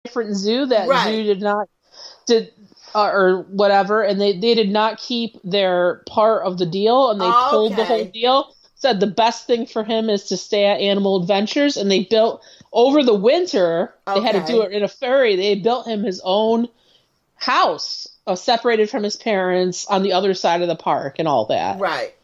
different zoo. That Right. zoo did or whatever, and they did not keep their part of the deal, and they pulled the whole Okay. deal. Said the best thing for him is to stay at Animal Adventures, and they built over the winter. They had to do Okay. it in a ferry. They built him his own house, separated from his parents on the other side of the park, and all that. Right.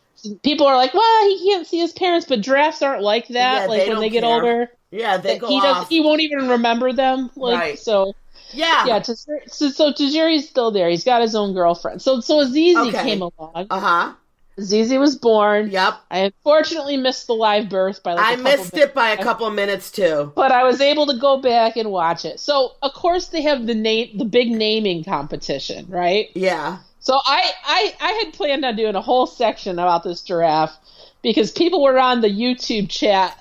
People are like, well, he can't see his parents, but giraffes aren't like that. Yeah, Like they when don't they get care. older, Yeah, they that go off. he won't even remember them. Like Right. so, Yeah. yeah. So Tajiri's still there. He's got his own girlfriend. So Azizi Okay. came along. Uh-huh. Azizi was born. Yep. I unfortunately missed the live birth by like I a couple missed it by a couple minutes too. but I was able to go back and watch it. So of course they have the big naming competition, right? Yeah. So I had planned on doing a whole section about this giraffe because people were on the YouTube chat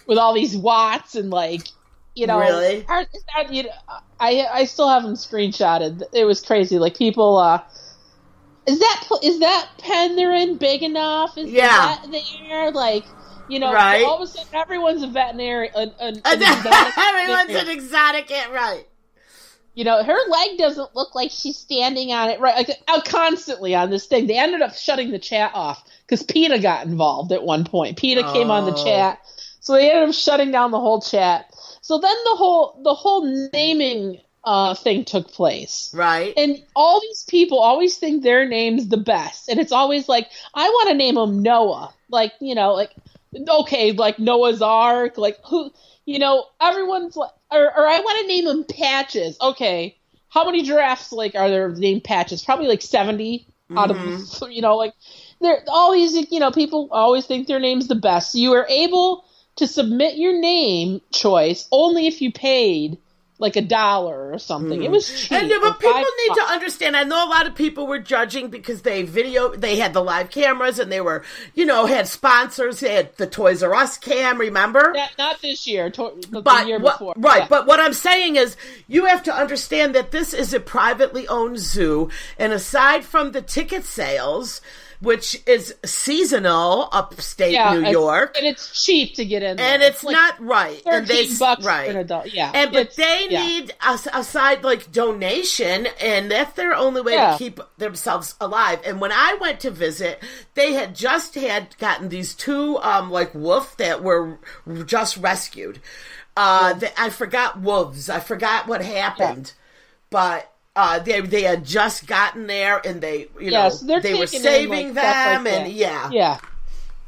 with all these watts and like, Really? I still have them screenshotted. It was crazy. Like people, is that pen they're in big enough? Is Yeah. that there? Like, Right. all of a sudden everyone's a veterinarian. Everyone's an exotic, right? Her leg doesn't look like she's standing on it right. Like, constantly on this thing. They ended up shutting the chat off because PETA got involved at one point. PETA came on the chat, so they ended up shutting down the whole chat. So then the whole naming thing took place, Right. and all these people always think their name's the best, and it's always like, I want to name him Noah, like okay, like Noah's Ark, like who. Everyone's like, or I want to name them Patches. Okay, how many giraffes like are there named Patches? Probably like 70 out of like there. All these people always think their name's the best. So you are able to submit your name choice only if you paid like $1 or something. It was cheap. But people need to understand. I know a lot of people were judging because they had the live cameras and they were, had sponsors. They had the Toys R Us cam, remember? Not this year, the year before. Right, yeah. But what I'm saying is you have to understand that this is a privately owned zoo, and aside from the ticket sales, which is seasonal upstate New York, and it's cheap to get in there. And it's like not right. $13 and they bucks right. for an adult. Yeah, but they need a side like donation, and that's their only way to keep themselves alive. And when I went to visit, they had just gotten these two like wolf that were just rescued. I forgot wolves. I forgot what happened, but. They had just gotten there, and they so they were saving them, and yeah.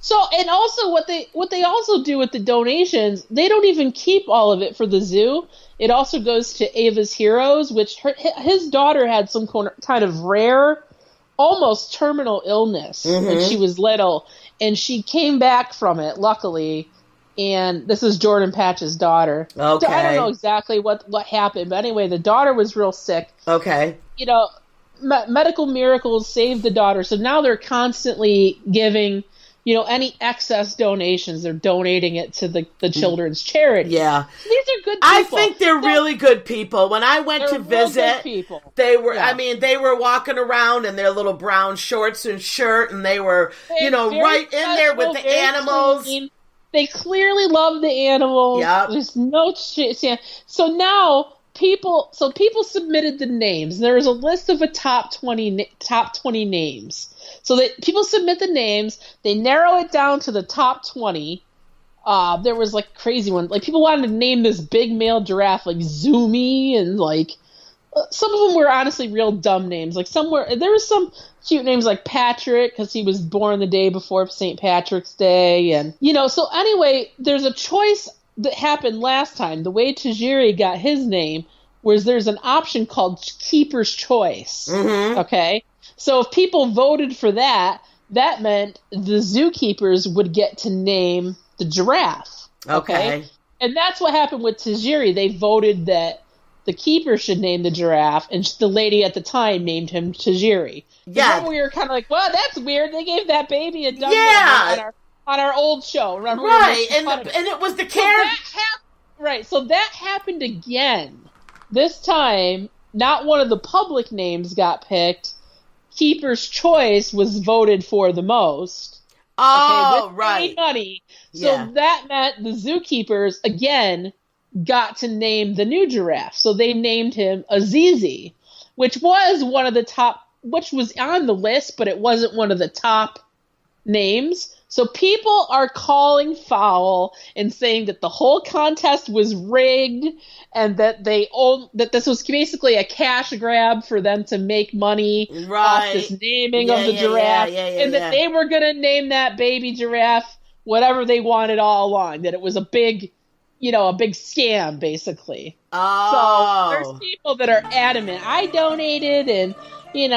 So, and also what they also do with the donations, they don't even keep all of it for the zoo. It also goes to Ava's Heroes, which his daughter had some kind of rare, almost terminal illness when she was little, and she came back from it, luckily. And this is Jordan Patch's daughter. Okay. So I don't know exactly what happened, but anyway, the daughter was real sick. Okay. Medical miracles saved the daughter, so now they're constantly giving, any excess donations, they're donating it to the children's charity. Yeah. So these are good people. I think they're really good people. When I went to visit, they were, they were walking around in their little brown shorts and shirt, and they were, right in there with the animals. Clean. They clearly love the animals. Yep. There's no shit. So now people submitted the names. There was a list of a top 20 names. So that people submit the names. They narrow it down to the top 20. There was like crazy ones. Like people wanted to name this big male giraffe like Zoomy, and like some of them were honestly real dumb names. Like there was some cute names like Patrick because he was born the day before St. Patrick's Day, and so anyway, there's a choice that happened last time. The way Tajiri got his name was there's an option called Keeper's Choice. Okay, so if people voted for that meant the zookeepers would get to name the giraffe. Okay, and that's what happened with Tajiri. They voted that the keeper should name the giraffe, and the lady at the time named him Tajiri. Yeah. We were kind of like, well, that's weird. They gave that baby a dumb name on our old show. Remember? Right, and it was the care. Right, so that happened again. This time, not one of the public names got picked. Keeper's Choice was voted for the most. Oh, with right. money. So that meant the zookeepers, again, got to name the new giraffe. So they named him Azizi, which was which was on the list, but it wasn't one of the top names. So people are calling foul and saying that the whole contest was rigged and that that this was basically a cash grab for them to make money off this naming of the giraffe, and that they were going to name that baby giraffe whatever they wanted all along. That it was a big scam, basically. Oh. So there's people that are adamant. I donated, and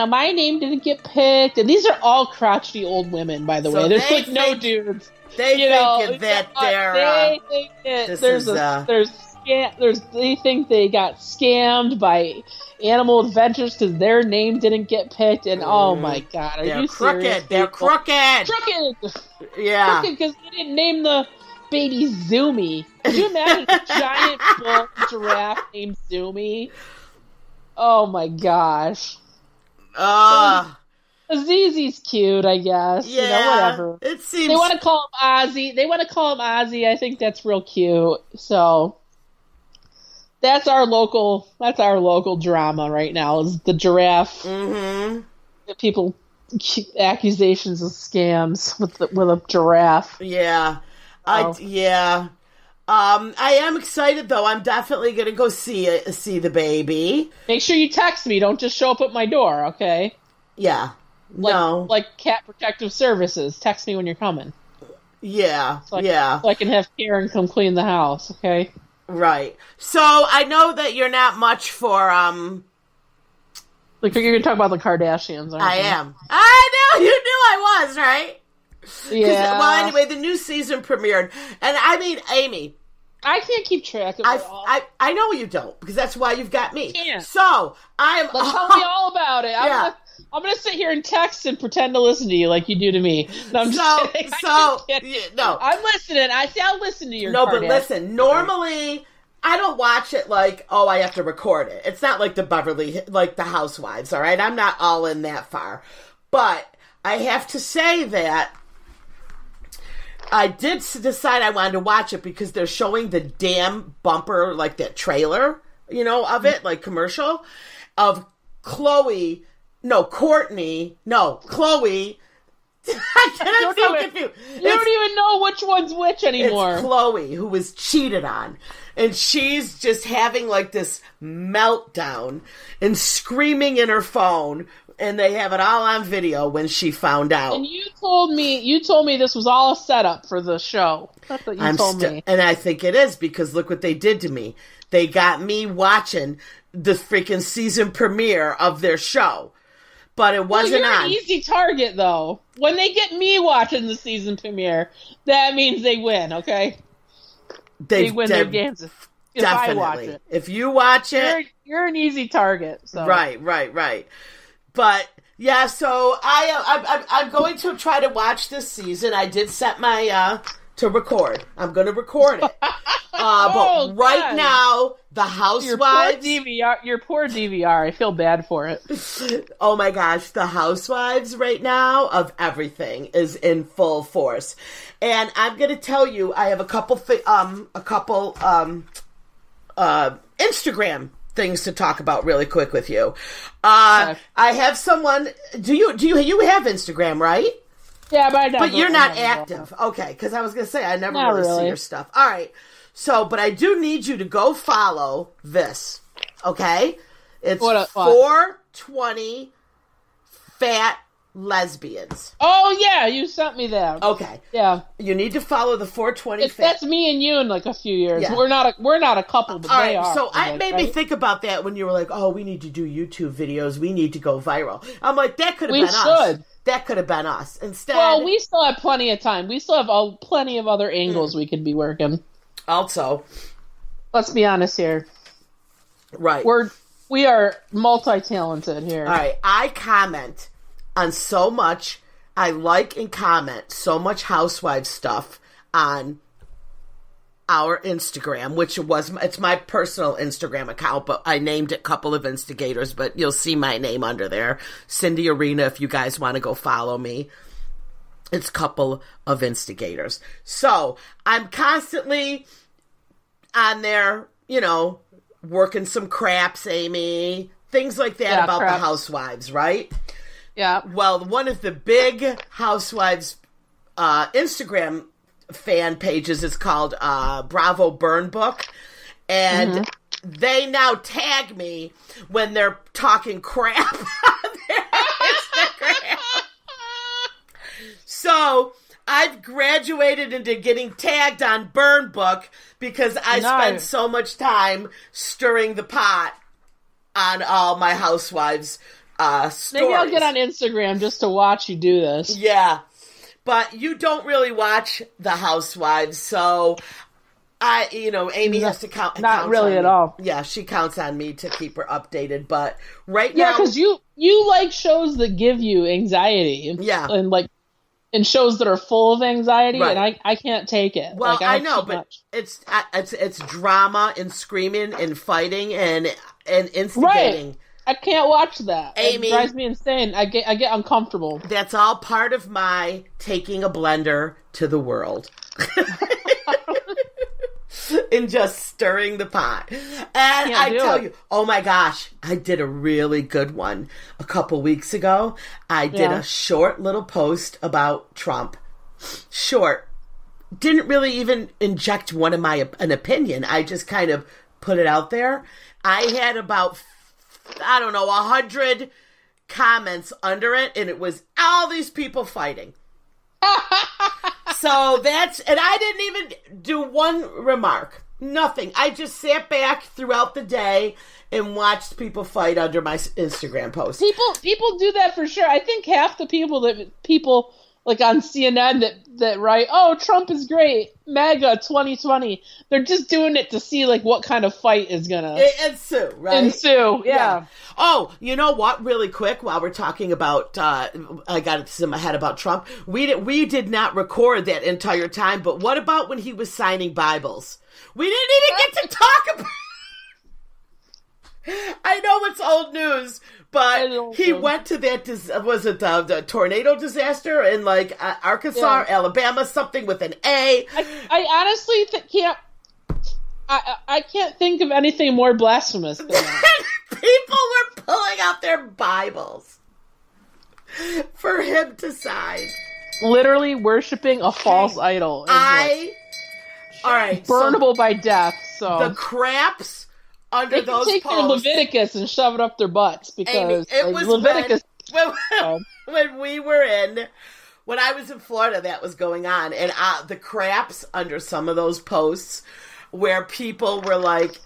my name didn't get picked. And these are all crotchety old women, by the way. There's like no dudes. They think that they think they got scammed by Animal Adventures because their name didn't get picked. And oh my God, are you serious? They're crooked. Yeah. Crooked because they didn't name the baby Zoomy. Could you imagine a giant bull giraffe named Zoomy? Oh my gosh. Azizi's cute, I guess. Yeah, whatever. It seems they want to call him Ozzy. I think that's real cute. So that's our local drama right now. Is the giraffe? Mm-hmm. People accusations of scams with a giraffe. Yeah. I am excited though. I'm definitely gonna go see the baby. Make sure you text me. Don't just show up at my door, okay? Yeah. Like Cat Protective Services. Text me when you're coming. Yeah. So I can have Karen come clean the house, okay? Right. So I know that you're not much for Like you're gonna talk about the Kardashians, aren't you? I am. I know you knew I was, right? Yeah. Well, anyway, the new season premiered, and I mean, Amy, I can't keep track of it all. I know you don't, because that's why you've got me. Can't. So I'm. Tell me all about it. I'm gonna sit here and text and pretend to listen to you like you do to me. No, I'm just kidding. No, I'm listening. I'll listen to your. No, but listen. Normally, I don't watch it like, oh, I have to record it. It's not like the Housewives. All right, I'm not all in that far, but I have to say that I did decide I wanted to watch it because they're showing the damn bumper, like that trailer, of it, like commercial, of Chloe. I get so confused. You don't even know which one's which anymore. It's Chloe who was cheated on. And she's just having like this meltdown and screaming in her phone. And they have it all on video when she found out. And you told me this was all a setup for the show. That's what you told me. And I think it is, because look what they did to me. They got me watching the freaking season premiere of their show. But it wasn't on. You're an easy target, though. When they get me watching the season premiere, that means they win, okay? They win their games. If I watch it. If you watch it... You're an easy target. So. Right. But yeah, so I'm going to try to watch this season. I did set my to record. I'm going to record it. But right now, the Housewives. Your poor DVR. I feel bad for it. Oh my gosh, the Housewives right now of everything is in full force, and I'm going to tell you, I have a couple Instagram things to talk about really quick with you. I have someone. Do you have Instagram, right? Yeah, but you're not active. Okay, because I was going to say I never really see your stuff. All right, so but I do need you to go follow this. Okay, it's 420 Fat Lesbians. Oh yeah, you sent me that. Okay. Yeah. You need to follow the 420 Fat. That's me and you in like a few years. Yeah. We're not a couple, but they are. So it made me think about that when you were like, "Oh, we need to do YouTube videos. We need to go viral." I'm like, that could have been us. That could have been us. Instead, well, we still have plenty of time. We still have plenty of other angles we could be working. Also, let's be honest here. Right. We are multi-talented here. All right. I comment on so much. I like and comment so much Housewives stuff on our Instagram, it's my personal Instagram account, but I named it Couple of Instigators, but you'll see my name under there. Cindy Arena, if you guys want to go follow me. It's Couple of Instigators. So I'm constantly on there working some craps, Amy, things like that about craps. The housewives, right? Yeah. Well, one of the big housewives Instagram fan pages is called Bravo Burn Book, and they now tag me when they're talking crap on their Instagram. So I've graduated into getting tagged on Burn Book because I spend so much time stirring the pot on all my housewives' stories. Maybe I'll get on Instagram just to watch you do this. Yeah. But you don't really watch The Housewives, so Amy has to count. Not really at all. Yeah, she counts on me to keep her updated. But right now, yeah, because you like shows that give you anxiety. Yeah, and shows that are full of anxiety, right. And I can't take it. Well, I know, but it's drama and screaming and fighting and instigating. Right. I can't watch that. Amy, it drives me insane. I get uncomfortable. That's all part of my taking a blender to the world. And just stirring the pot. And I tell you, oh my gosh, I did a really good one a couple weeks ago. I did a short little post about Trump. Short. Didn't really even inject an opinion. I just kind of put it out there. I had about 100 comments under it, and it was all these people fighting. So and I didn't even do one remark. Nothing. I just sat back throughout the day and watched people fight under my Instagram posts. People do that for sure. I think half the people like on CNN that write, "Oh, Trump is great, MAGA 2020." They're just doing it to see like what kind of fight is gonna ensue, right? Yeah. Oh, you know what? Really quick, while we're talking about, I got this in my head about Trump. We did not record that entire time, but what about when he was signing Bibles? We didn't even get to talk about. I know it's old news. But he went to that, was it the tornado disaster in like Arkansas, Alabama, something with an A. I honestly can't. I can't think of anything more blasphemous than that. People were pulling out their Bibles for him to sign. Literally worshiping a false idol. All right, burnable by death. So the craps. Under they can take their Leviticus and shove it up their butts because Amy, it was Leviticus. When I was in Florida, that was going on, and the craps under some of those posts where people were like,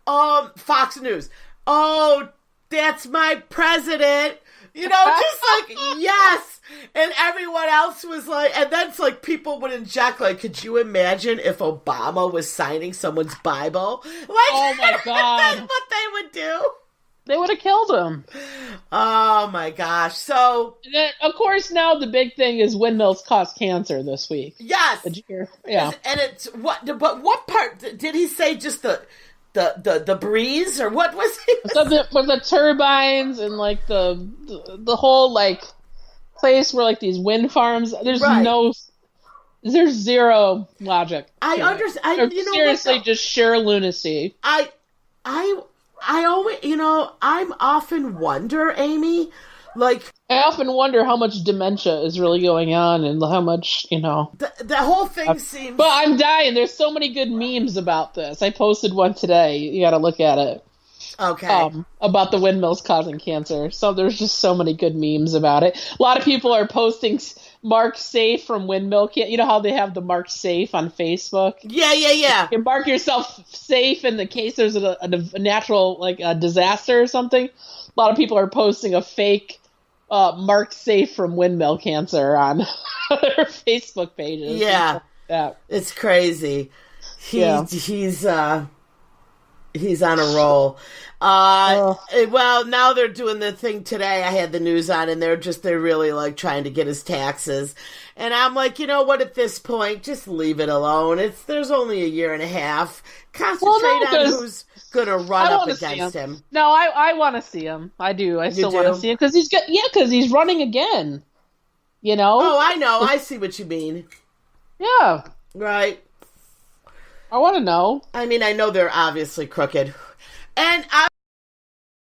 Fox News, "Oh, that's my president," just like yes. And everyone else was like, and then it's like people would inject, like, could you imagine if Obama was signing someone's Bible? Like, oh my God. That's what they would do. They would have killed him. Oh my gosh. So, and then, of course, now the big thing is windmills cause cancer this week. Yes. Yeah. And it's but what part did he say? Just the breeze, or what was he? With the turbines and like the whole like place where like these wind farms, there's zero logic. I understand. Seriously, just sheer lunacy. I always, I'm often wonder, Amy, like I often wonder how much dementia is really going on and how much, the whole thing seems. But I'm dying. There's so many good memes about this. I posted one today. You got to look at it. Okay. About the windmills causing cancer. So there's just so many good memes about it. A lot of people are posting Mark Safe from Windmill. You know how they have the Mark Safe on Facebook? Yeah. You can mark yourself safe in the case there's a natural disaster or something. A lot of people are posting a fake Mark Safe from Windmill cancer on their Facebook pages. Yeah. It's crazy. He's on a roll. Well, now they're doing the thing today. I had the news on, and they're really like trying to get his taxes. And I'm like, you know what? At this point, just leave it alone. There's only a year and a half. Concentrate on who's going to run up against him. No, I want to see him. I do. I still want to see him because he's running again. Oh, I know. I see what you mean. Yeah. Right. I want to know. I mean, I know they're obviously crooked. And